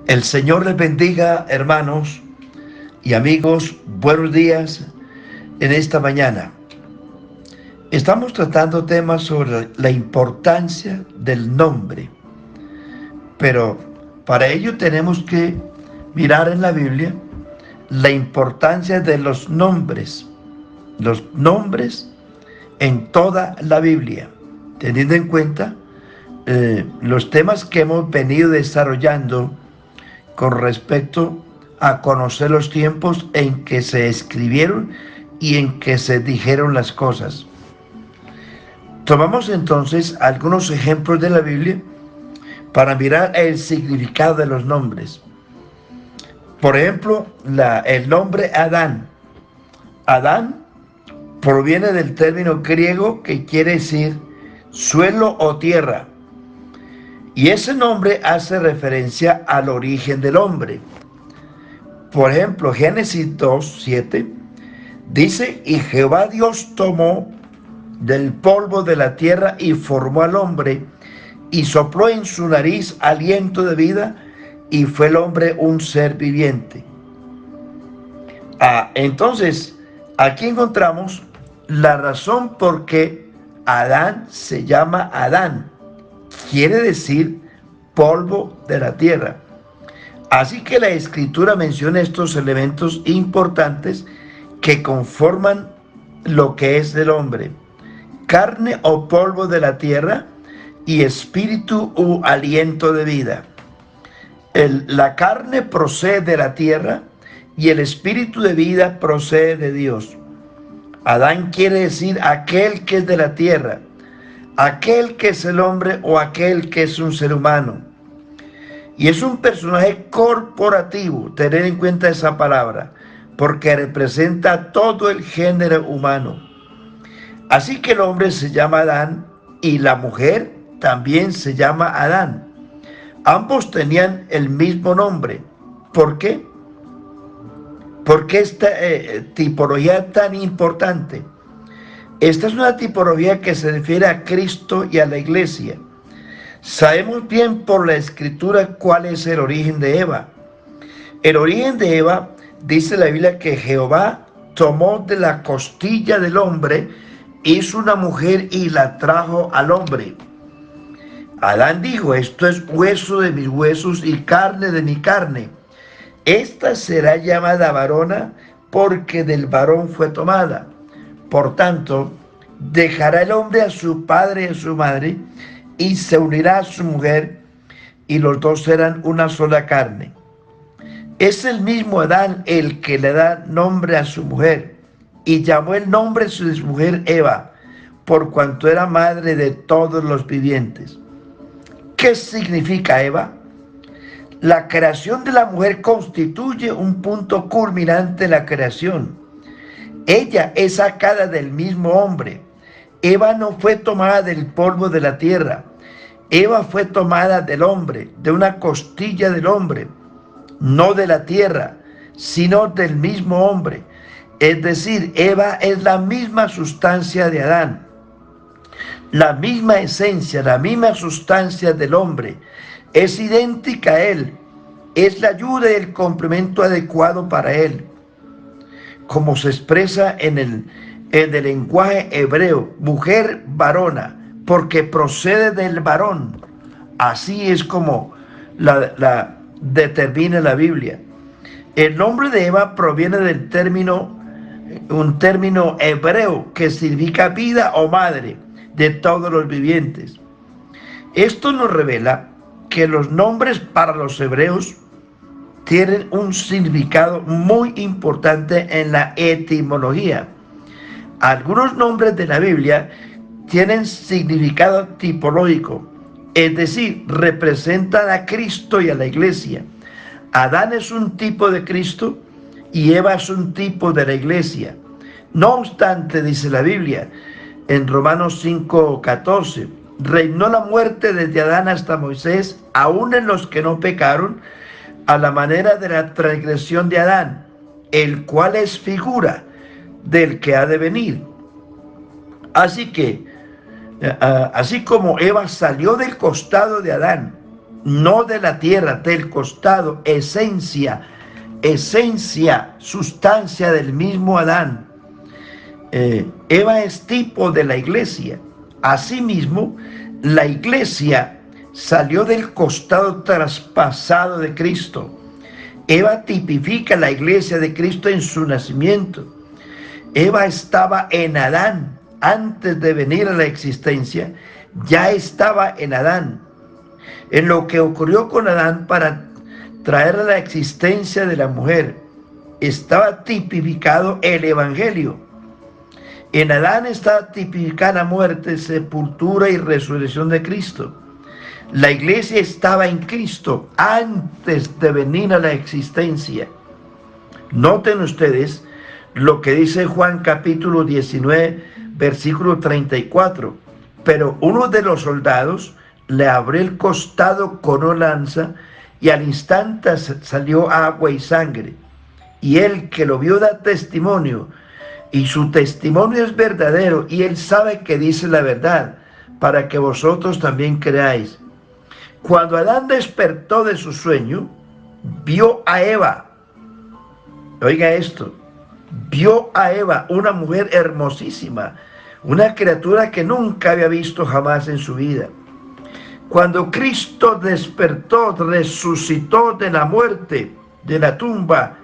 El Señor les bendiga, hermanos y amigos. Buenos días en esta mañana. Estamos tratando temas sobre la importancia del nombre, pero para ello tenemos que mirar en la Biblia la importancia de los nombres en toda la Biblia, teniendo en cuenta los temas que hemos venido desarrollando con respecto a conocer los tiempos en que se escribieron y en que se dijeron las cosas. Tomamos entonces algunos ejemplos de la Biblia para mirar el significado de los nombres. Por ejemplo, el nombre Adán. Adán proviene del término griego que quiere decir suelo o tierra. Y ese nombre hace referencia al origen del hombre. Por ejemplo, Génesis 2:7 dice: y Jehová Dios tomó del polvo de la tierra y formó al hombre, y sopló en su nariz aliento de vida, y fue el hombre un ser viviente. Entonces, aquí encontramos la razón por qué Adán se llama Adán. Quiere decir polvo de la tierra. Así que la Escritura menciona estos elementos importantes que conforman lo que es el hombre: carne o polvo de la tierra, y espíritu u aliento de vida. La carne procede de la tierra y el espíritu de vida procede de Dios. Adán quiere decir aquel que es de la tierra, aquel que es el hombre o aquel que es un ser humano. Y es un personaje corporativo, tener en cuenta esa palabra, porque representa todo el género humano. Así que el hombre se llama Adán y la mujer también se llama Adán. Ambos tenían el mismo nombre. ¿Por qué? ¿Por qué esta tipología tan importante? Esta es una tipología que se refiere a Cristo y a la iglesia. Sabemos bien por la Escritura cuál es el origen de Eva. El origen de Eva, dice la Biblia, que Jehová tomó de la costilla del hombre, hizo una mujer y la trajo al hombre. Adán dijo: esto es hueso de mis huesos y carne de mi carne. Esta será llamada varona, porque del varón fue tomada. Por tanto, dejará el hombre a su padre y a su madre, y se unirá a su mujer, y los dos serán una sola carne. Es el mismo Adán el que le da nombre a su mujer, y llamó el nombre de su mujer Eva, por cuanto era madre de todos los vivientes. ¿Qué significa Eva? La creación de la mujer constituye un punto culminante de la creación. Ella es sacada del mismo hombre. Eva no fue tomada del polvo de la tierra. Eva fue tomada del hombre, de una costilla del hombre, no de la tierra, sino del mismo hombre. Es decir, Eva es la misma sustancia de Adán, la misma esencia, la misma sustancia del hombre. Es idéntica a él, es la ayuda y el complemento adecuado para él, como se expresa en el lenguaje hebreo: mujer varona, porque procede del varón. Así es como la determina la Biblia. El nombre de Eva proviene del un término hebreo que significa vida o madre de todos los vivientes. Esto nos revela que los nombres para los hebreos tienen un significado muy importante en la etimología. Algunos nombres de la Biblia tienen significado tipológico, es decir, representan a Cristo y a la iglesia. Adán es un tipo de Cristo y Eva es un tipo de la iglesia. No obstante, dice la Biblia en Romanos 5:14, reinó la muerte desde Adán hasta Moisés, aún en los que no pecaron, a la manera de la transgresión de Adán, el cual es figura del que ha de venir. Así que, así como Eva salió del costado de Adán, no de la tierra, del costado, esencia, sustancia del mismo Adán. Eva es tipo de la iglesia. Asimismo, la iglesia salió del costado traspasado de Cristo. Eva tipifica la iglesia de Cristo en su nacimiento. Eva estaba en Adán antes de venir a la existencia, ya estaba en Adán. En lo que ocurrió con Adán para traer a la existencia de la mujer, estaba tipificado el evangelio. En Adán está tipificada muerte, sepultura y resurrección de Cristo. La iglesia estaba en Cristo antes de venir a la existencia. Noten ustedes lo que dice Juan capítulo 19, versículo 34. Pero uno de los soldados le abrió el costado con una lanza y al instante salió agua y sangre. Y él que lo vio da testimonio, y su testimonio es verdadero, y él sabe que dice la verdad, para que vosotros también creáis. Cuando Adán despertó de su sueño, vio a Eva. Oiga esto, vio a Eva, una mujer hermosísima, una criatura que nunca había visto jamás en su vida. Cuando Cristo despertó, resucitó de la muerte, de la tumba,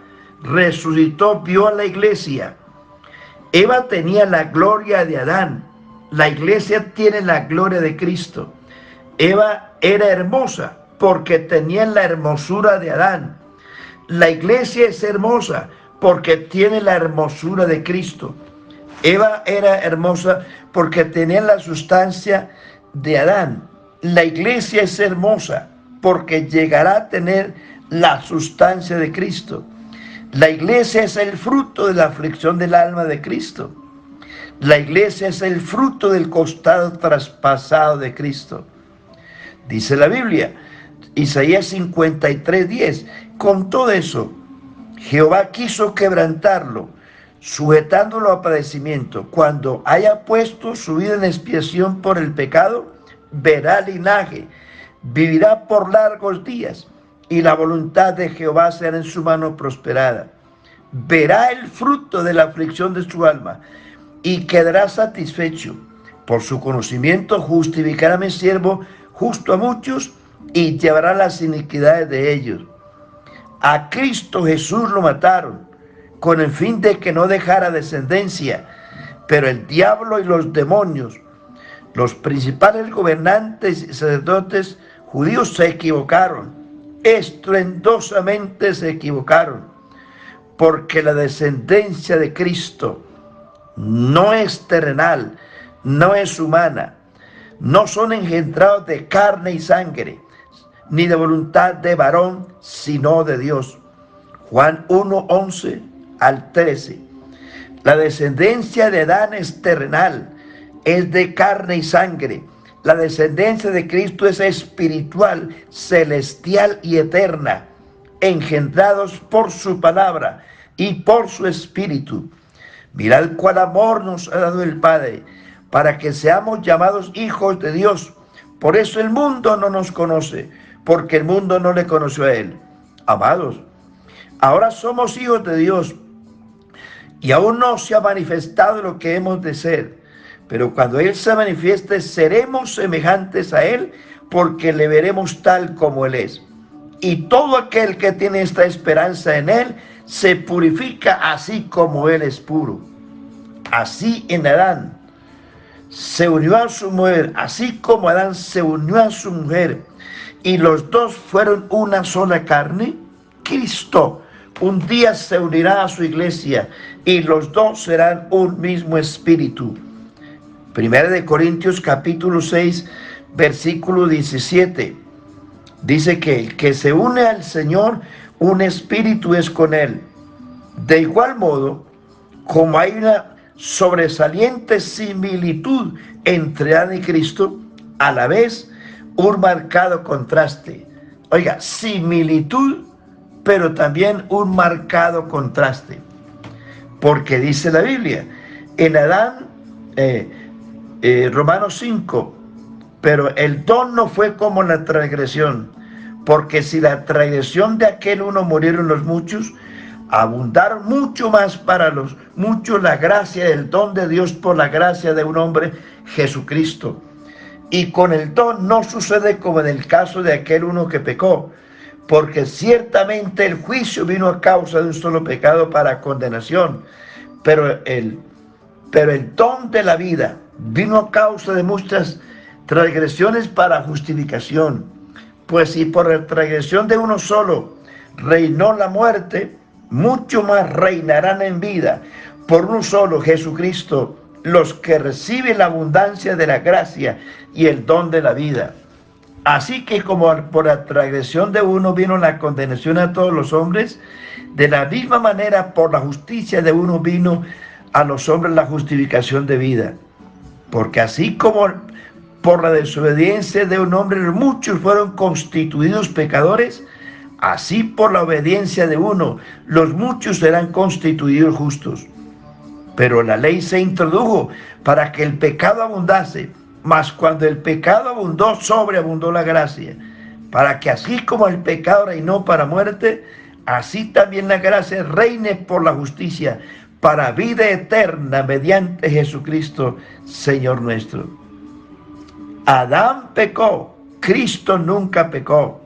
resucitó, vio a la iglesia. Eva tenía la gloria de Adán, la iglesia tiene la gloria de Cristo. Eva era hermosa porque tenía la hermosura de Adán. La iglesia es hermosa porque tiene la hermosura de Cristo. Eva era hermosa porque tenía la sustancia de Adán. La iglesia es hermosa porque llegará a tener la sustancia de Cristo. La iglesia es el fruto de la aflicción del alma de Cristo. La iglesia es el fruto del costado traspasado de Cristo. Dice la Biblia, Isaías 53:10, con todo eso, Jehová quiso quebrantarlo, sujetándolo a padecimiento. Cuando haya puesto su vida en expiación por el pecado, verá linaje, vivirá por largos días, y la voluntad de Jehová será en su mano prosperada. Verá el fruto de la aflicción de su alma, y quedará satisfecho. Por su conocimiento justificará a mi siervo justo a muchos, y llevará las iniquidades de ellos. A Cristo Jesús lo mataron, con el fin de que no dejara descendencia, pero el diablo y los demonios, los principales gobernantes y sacerdotes judíos se equivocaron, estruendosamente se equivocaron, porque la descendencia de Cristo no es terrenal, no es humana, no son engendrados de carne y sangre, ni de voluntad de varón, sino de Dios. Juan 1:11 al 13. La descendencia de Adán es terrenal, es de carne y sangre. La descendencia de Cristo es espiritual, celestial y eterna, engendrados por su palabra y por su espíritu. Mirad cuál amor nos ha dado el Padre, para que seamos llamados hijos de Dios. Por eso el mundo no nos conoce, porque el mundo no le conoció a Él. Amados, ahora somos hijos de Dios, y aún no se ha manifestado lo que hemos de ser. Pero cuando Él se manifieste, seremos semejantes a Él, porque le veremos tal como Él es. Y todo aquel que tiene esta esperanza en Él, se purifica así como Él es puro. Así en Adán se unió a su mujer, así como Adán se unió a su mujer, y los dos fueron una sola carne. Cristo un día se unirá a su iglesia, y los dos serán un mismo espíritu. Primera de Corintios capítulo 6, versículo 17. Dice que el que se une al Señor, un espíritu es con Él. De igual modo, como hay una sobresaliente similitud entre Adán y Cristo, a la vez un marcado contraste. Oiga, similitud, pero también un marcado contraste. Porque dice la Biblia, en Adán, Romanos 5, pero el don no fue como la transgresión, Porque si la transgresión de aquel uno murieron los muchos, abundaron mucho más para los muchos la gracia del don de Dios por la gracia de un hombre, Jesucristo. Y con el don no sucede como en el caso de aquel uno que pecó, porque ciertamente el juicio vino a causa de un solo pecado para condenación, pero el don de la vida vino a causa de muchas transgresiones para justificación. Pues si por la transgresión de uno solo reinó la muerte, mucho más reinarán en vida por uno solo, Jesucristo, los que reciben la abundancia de la gracia y el don de la vida. Así que como por la transgresión de uno vino la condenación a todos los hombres, de la misma manera por la justicia de uno vino a los hombres la justificación de vida. Porque así como por la desobediencia de un hombre muchos fueron constituidos pecadores, así por la obediencia de uno los muchos serán constituidos justos. Pero la ley se introdujo para que el pecado abundase, mas cuando el pecado abundó, sobreabundó la gracia, para que así como el pecado reinó para muerte, así también la gracia reine por la justicia, para vida eterna mediante Jesucristo, Señor nuestro. Adán pecó, Cristo nunca pecó.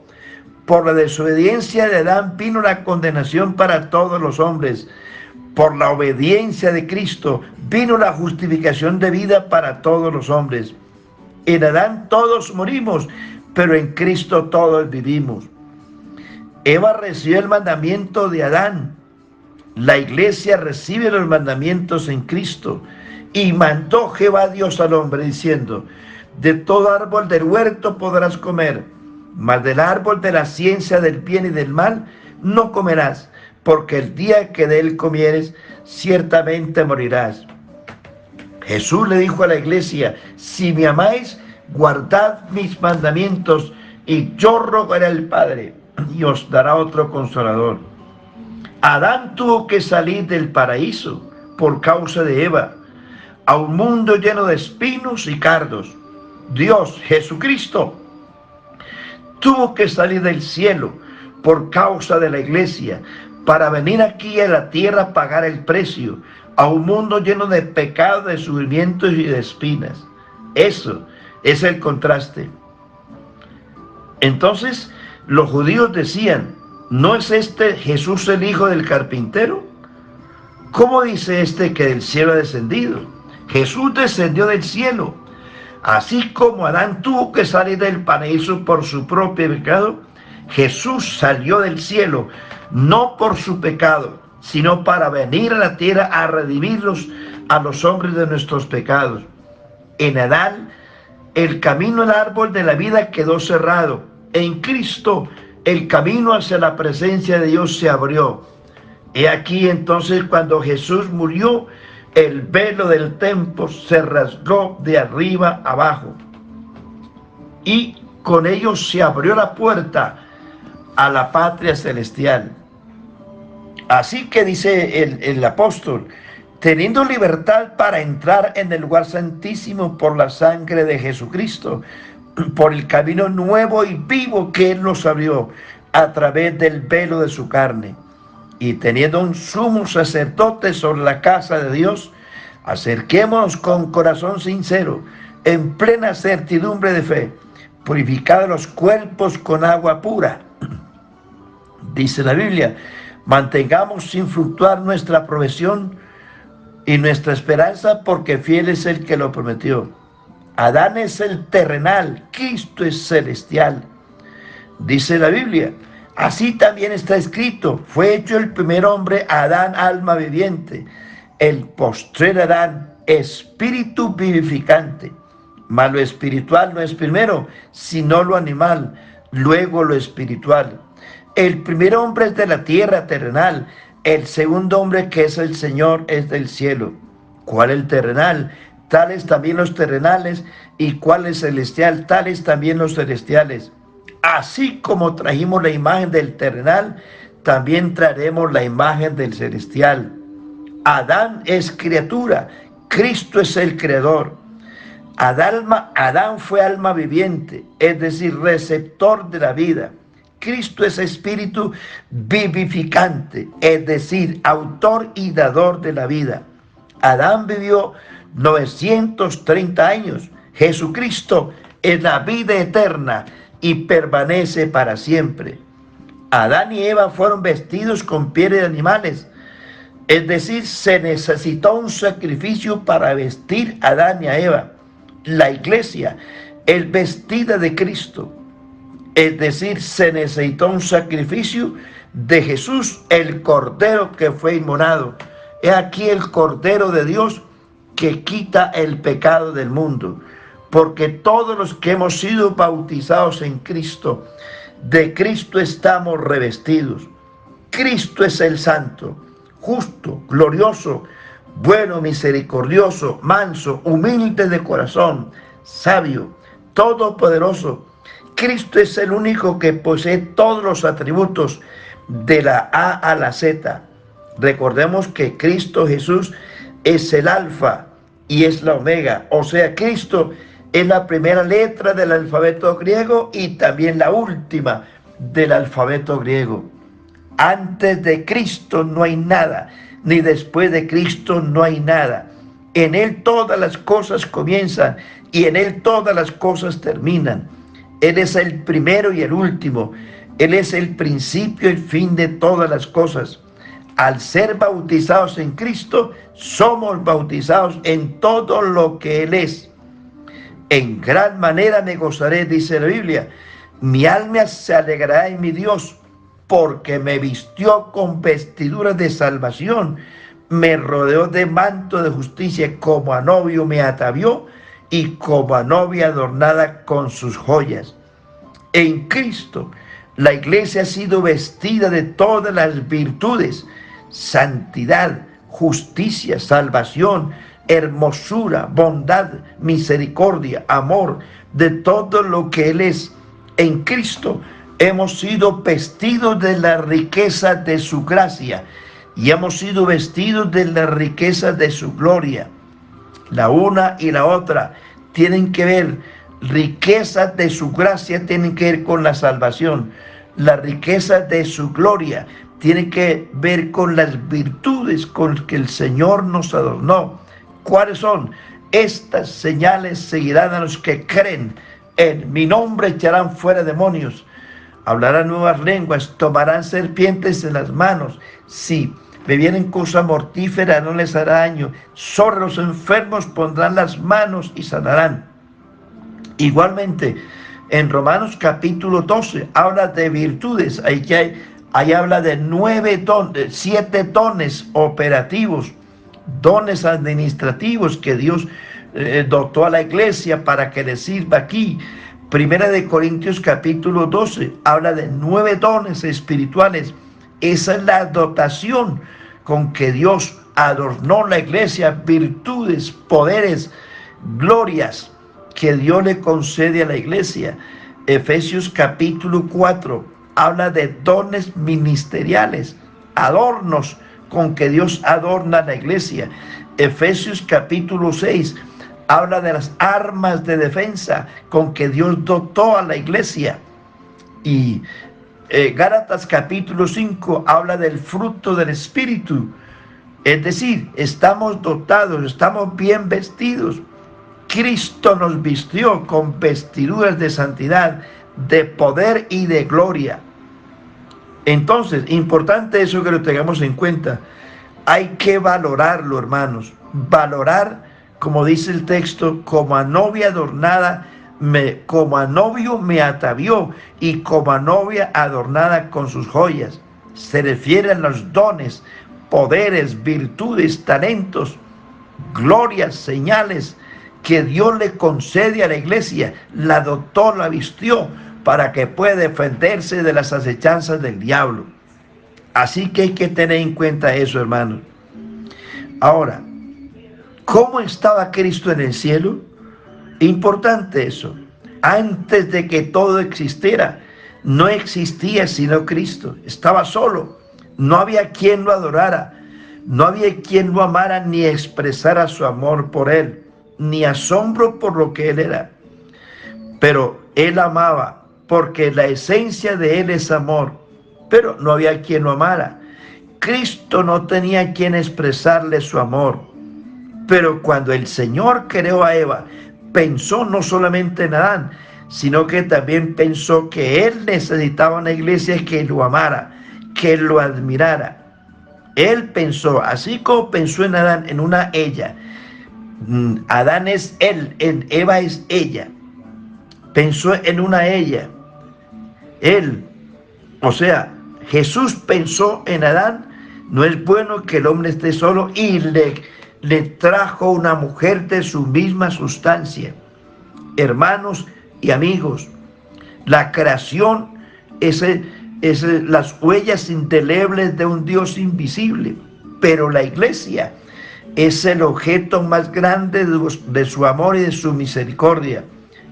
Por la desobediencia de Adán vino la condenación para todos los hombres. Por la obediencia de Cristo vino la justificación de vida para todos los hombres. En Adán todos morimos, pero en Cristo todos vivimos. Eva recibió el mandamiento de Adán. La iglesia recibe los mandamientos en Cristo. Y mandó Jehová Dios al hombre diciendo: de todo árbol del huerto podrás comer, mas del árbol de la ciencia del bien y del mal no comerás, porque el día que de él comieres, ciertamente morirás. Jesús le dijo a la iglesia: si me amáis, guardad mis mandamientos, y yo rogaré al Padre, y os dará otro consolador. Adán tuvo que salir del paraíso por causa de Eva, a un mundo lleno de espinos y cardos. Dios, Jesucristo, tuvo que salir del cielo por causa de la iglesia, para venir aquí a la tierra a pagar el precio, a un mundo lleno de pecado, de sufrimientos y de espinas. Eso es el contraste. Entonces los judíos decían: ¿no es este Jesús el hijo del carpintero? ¿Cómo dice este que del cielo ha descendido? Jesús descendió del cielo. Así como Adán tuvo que salir del paraíso por su propio pecado, Jesús salió del cielo, no por su pecado, sino para venir a la tierra a redimirlos a los hombres de nuestros pecados. En Adán, el camino al árbol de la vida quedó cerrado. En Cristo, el camino hacia la presencia de Dios se abrió. He aquí entonces cuando Jesús murió, el velo del templo se rasgó de arriba abajo, y con ello se abrió la puerta a la patria celestial. Así que dice el apóstol: teniendo libertad para entrar en el lugar santísimo por la sangre de Jesucristo, por el camino nuevo y vivo que Él nos abrió a través del velo de su carne. Y teniendo un sumo sacerdote sobre la casa de Dios, acerquémonos con corazón sincero, en plena certidumbre de fe, purificados los cuerpos con agua pura. Dice la Biblia: mantengamos sin fluctuar nuestra profesión y nuestra esperanza, porque fiel es el que lo prometió. Adán es el terrenal, Cristo es celestial. Dice la Biblia: así también está escrito: fue hecho el primer hombre, Adán, alma viviente; el postrer Adán, espíritu vivificante. Mas lo espiritual no es primero, sino lo animal, luego lo espiritual. El primer hombre es de la tierra terrenal, el segundo hombre, que es el Señor, es del cielo. ¿Cuál es el terrenal? Tales también los terrenales. ¿Y cuál es celestial? Tales también los celestiales. Así como trajimos la imagen del terrenal, también traeremos la imagen del celestial. Adán es criatura, Cristo es el creador. Adán fue alma viviente, es decir, receptor de la vida. Cristo es espíritu vivificante, es decir, autor y dador de la vida. Adán vivió 930 años. Jesucristo es la vida eterna y permanece para siempre. Adán y Eva fueron vestidos con pieles de animales. Es decir, se necesitó un sacrificio para vestir a Adán y a Eva. La iglesia es vestida de Cristo. Es decir, se necesitó un sacrificio de Jesús, el Cordero que fue inmolado. He aquí el Cordero de Dios que quita el pecado del mundo. Porque todos los que hemos sido bautizados en Cristo, de Cristo estamos revestidos. Cristo es el santo, justo, glorioso, bueno, misericordioso, manso, humilde de corazón, sabio, todopoderoso. Cristo es el único que posee todos los atributos de la A a la Z. Recordemos que Cristo Jesús es el alfa y es la omega. O sea, Cristo es la primera letra del alfabeto griego y también la última del alfabeto griego. Antes de Cristo no hay nada, ni después de Cristo no hay nada. En Él todas las cosas comienzan y en Él todas las cosas terminan. Él es el primero y el último. Él es el principio y el fin de todas las cosas. Al ser bautizados en Cristo, somos bautizados en todo lo que Él es. En gran manera me gozaré, dice la Biblia. Mi alma se alegrará en mi Dios, porque me vistió con vestiduras de salvación, me rodeó de manto de justicia, como a novio me atavió y como a novia adornada con sus joyas. En Cristo, la iglesia ha sido vestida de todas las virtudes, santidad, justicia, salvación, hermosura, bondad, misericordia, amor, de todo lo que Él es. En Cristo hemos sido vestidos de la riqueza de su gracia y hemos sido vestidos de la riqueza de su gloria. La una y la otra tienen que ver, riqueza de su gracia tienen que ver con la salvación. La riqueza de su gloria tiene que ver con las virtudes con que el Señor nos adornó. ¿Cuáles son? Estas señales seguirán a los que creen. En mi nombre echarán fuera demonios, hablarán nuevas lenguas, tomarán serpientes en las manos. Si bebieren cosa mortífera no les hará daño. Sobre los enfermos pondrán las manos y sanarán. Igualmente, en Romanos capítulo 12 habla de virtudes. Ahí habla de 7 dones operativos, dones administrativos que Dios dotó a la iglesia para que le sirva aquí. Primera de Corintios capítulo 12 habla de 9 dones espirituales. Esa es la dotación con que Dios adornó la iglesia, virtudes, poderes, glorias que Dios le concede a la iglesia. Efesios capítulo 4 habla de dones ministeriales, adornos con que Dios adorna a la iglesia. Efesios capítulo 6 habla de las armas de defensa con que Dios dotó a la iglesia. Y Gálatas capítulo 5 habla del fruto del Espíritu. Es decir, estamos dotados, estamos bien vestidos. Cristo nos vistió con vestiduras de santidad, de poder y de gloria. Entonces, importante eso que lo tengamos en cuenta. Hay que valorarlo, hermanos. Valorar, como dice el texto, como a novia adornada, como a novio me atavió y como a novia adornada con sus joyas. Se refiere a los dones, poderes, virtudes, talentos, glorias, señales que Dios le concede a la iglesia. La dotó, la vistió para que pueda defenderse de las acechanzas del diablo. Así que hay que tener en cuenta eso, hermanos. Ahora, ¿cómo estaba Cristo en el cielo? Importante eso. Antes de que todo existiera, no existía sino Cristo. Estaba solo. No había quien lo adorara. No había quien lo amara ni expresara su amor por él, ni asombro por lo que él era. Pero él amaba porque la esencia de Él es amor, pero no había quien lo amara. Cristo no tenía quien expresarle su amor, pero cuando el Señor creó a Eva, pensó no solamente en Adán, sino que también pensó que él necesitaba una iglesia que lo amara, que lo admirara. Él pensó, así como pensó en Adán, en una ella. Adán es él, en Eva es ella. Pensó en una ella. Él, o sea, Jesús pensó en Adán. No es bueno que el hombre esté solo y le trajo una mujer de su misma sustancia. Hermanos y amigos, la creación es las huellas indelebles de un Dios invisible, pero la iglesia es el objeto más grande de su amor y de su misericordia.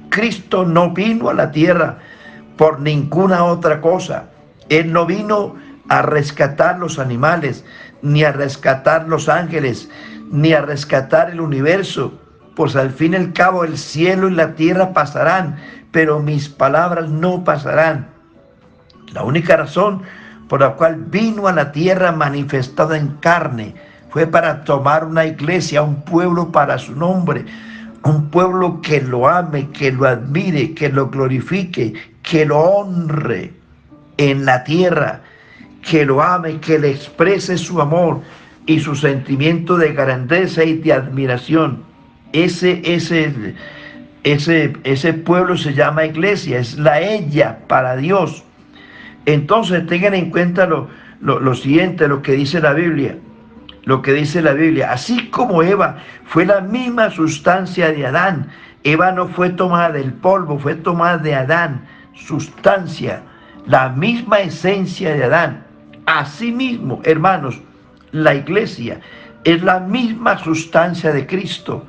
Cristo no vino a la tierra por ninguna otra cosa. Él no vino a rescatar los animales, ni a rescatar los ángeles, ni a rescatar el universo, pues al fin y al cabo el cielo y la tierra pasarán, pero mis palabras no pasarán. La única razón por la cual vino a la tierra manifestada en carne fue para tomar una iglesia, un pueblo para su nombre, un pueblo que lo ame, que lo admire, que lo glorifique, que lo honre en la tierra, que lo ame, que le exprese su amor y su sentimiento de grandeza y de admiración. Ese pueblo se llama iglesia, es la ella para Dios. Entonces tengan en cuenta lo siguiente, lo que dice la Biblia. Lo que dice la Biblia, así como Eva fue la misma sustancia de Adán. Eva no fue tomada del polvo, fue tomada de Adán, sustancia, la misma esencia de Adán. Asimismo, hermanos, la iglesia es la misma sustancia de Cristo.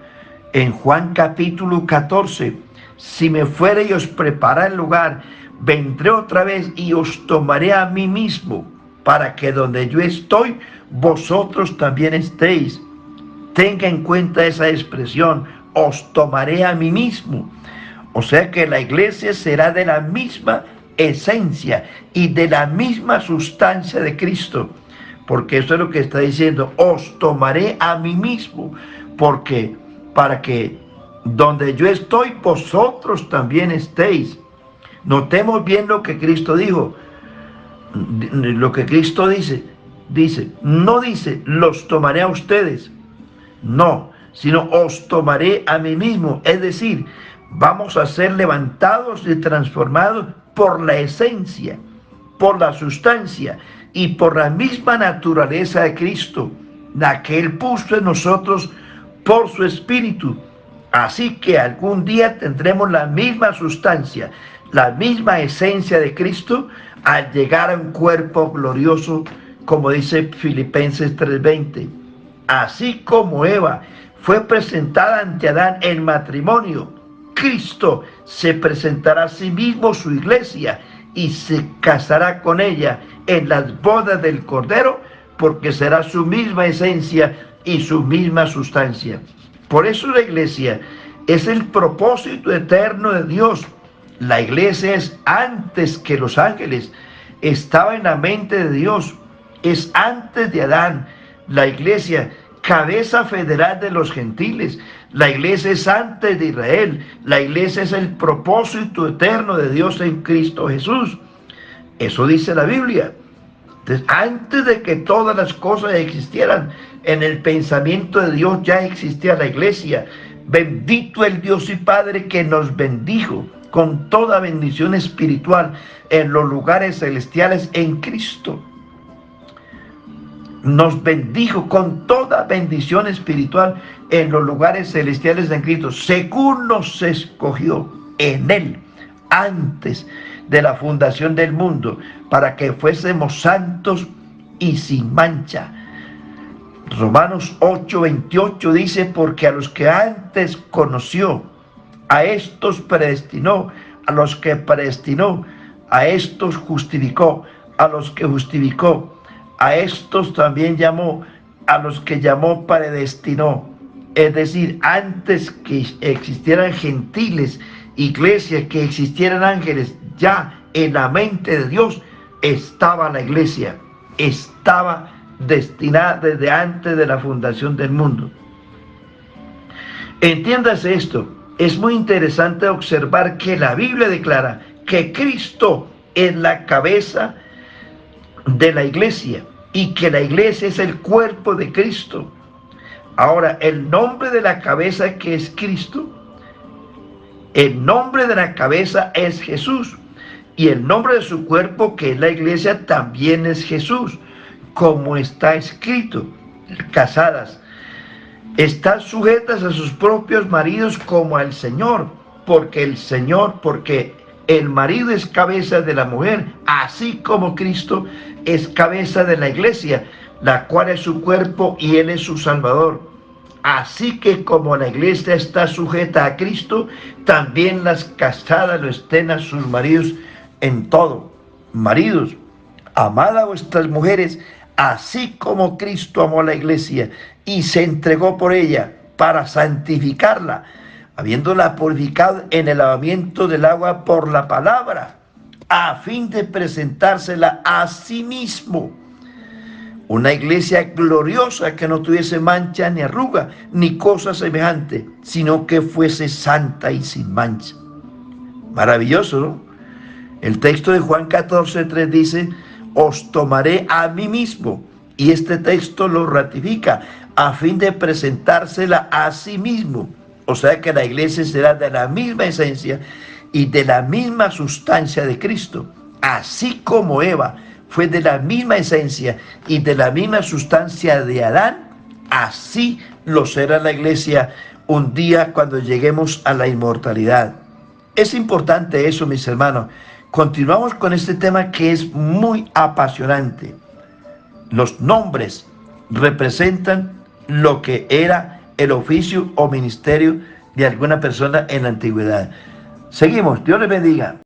En Juan capítulo 14, si me fuere y os prepara el lugar, vendré otra vez y os tomaré a mí mismo, para que donde yo estoy, vosotros también estéis. Tenga en cuenta esa expresión, os tomaré a mí mismo. O sea que la iglesia será de la misma esencia y de la misma sustancia de Cristo, porque eso es lo que está diciendo, os tomaré a mí mismo, porque para que donde yo estoy, vosotros también estéis. Notemos bien lo que Cristo dijo, lo que Cristo no dice, los tomaré a ustedes, no, sino os tomaré a mí mismo, es decir, vamos a ser levantados y transformados por la esencia, por la sustancia y por la misma naturaleza de Cristo, la que Él puso en nosotros por su Espíritu. Así que algún día tendremos la misma sustancia, la misma esencia de Cristo al llegar a un cuerpo glorioso, como dice Filipenses 3:20. Así como Eva fue presentada ante Adán en matrimonio, Cristo se presentará a sí mismo su iglesia y se casará con ella en las bodas del Cordero, porque será su misma esencia y su misma sustancia. Por eso la iglesia es el propósito eterno de Dios. La iglesia es antes que los ángeles, estaba en la mente de Dios, es antes de Adán. La iglesia, cabeza federal de los gentiles, la iglesia es antes de Israel, la iglesia es el propósito eterno de Dios en Cristo Jesús. Eso dice la Biblia. Entonces, antes de que todas las cosas existieran, en el pensamiento de Dios ya existía la iglesia. Bendito el Dios y Padre que nos bendijo con toda bendición espiritual en los lugares celestiales en Cristo. Nos bendijo con toda bendición espiritual en los lugares celestiales en Cristo, según nos escogió en Él antes de la fundación del mundo, para que fuésemos santos y sin mancha. Romanos 8:28 dice, porque a los que antes conoció, a estos predestinó, a los que predestinó, a estos justificó, a los que justificó, a estos también llamó, a los que llamó predestinó. Es decir, antes que existieran gentiles, iglesias, que existieran ángeles, ya en la mente de Dios estaba la iglesia, estaba destinada desde antes de la fundación del mundo. Entiéndase esto, es muy interesante observar que la Biblia declara que Cristo es la cabeza de la iglesia y que la iglesia es el cuerpo de Cristo. Ahora, el nombre de la cabeza, que es Cristo, el nombre de la cabeza es Jesús, y el nombre de su cuerpo, que es la iglesia, también es Jesús, como está escrito: casadas, están sujetas a sus propios maridos como al Señor, porque el marido es cabeza de la mujer, así como Cristo es cabeza de la iglesia, la cual es su cuerpo y Él es su Salvador. Así que como la iglesia está sujeta a Cristo, también las casadas lo estén a sus maridos en todo. Maridos, amad a vuestras mujeres, así como Cristo amó a la iglesia y se entregó por ella para santificarla, habiéndola purificado en el lavamiento del agua por la palabra, a fin de presentársela a sí mismo una iglesia gloriosa, que no tuviese mancha ni arruga ni cosa semejante, sino que fuese santa y sin mancha. Maravilloso, ¿no? El texto de Juan 14:3 dice: os tomaré a mí mismo, y este texto lo ratifica, a fin de presentársela a sí mismo. O sea que la iglesia será de la misma esencia y de la misma sustancia de Cristo, así como Eva fue de la misma esencia y de la misma sustancia de Adán, así lo será la iglesia un día cuando lleguemos a la inmortalidad. Es importante eso, mis hermanos. Continuamos con este tema que es muy apasionante. Los nombres representan lo que era el oficio o ministerio de alguna persona en la antigüedad. Seguimos, Dios les bendiga.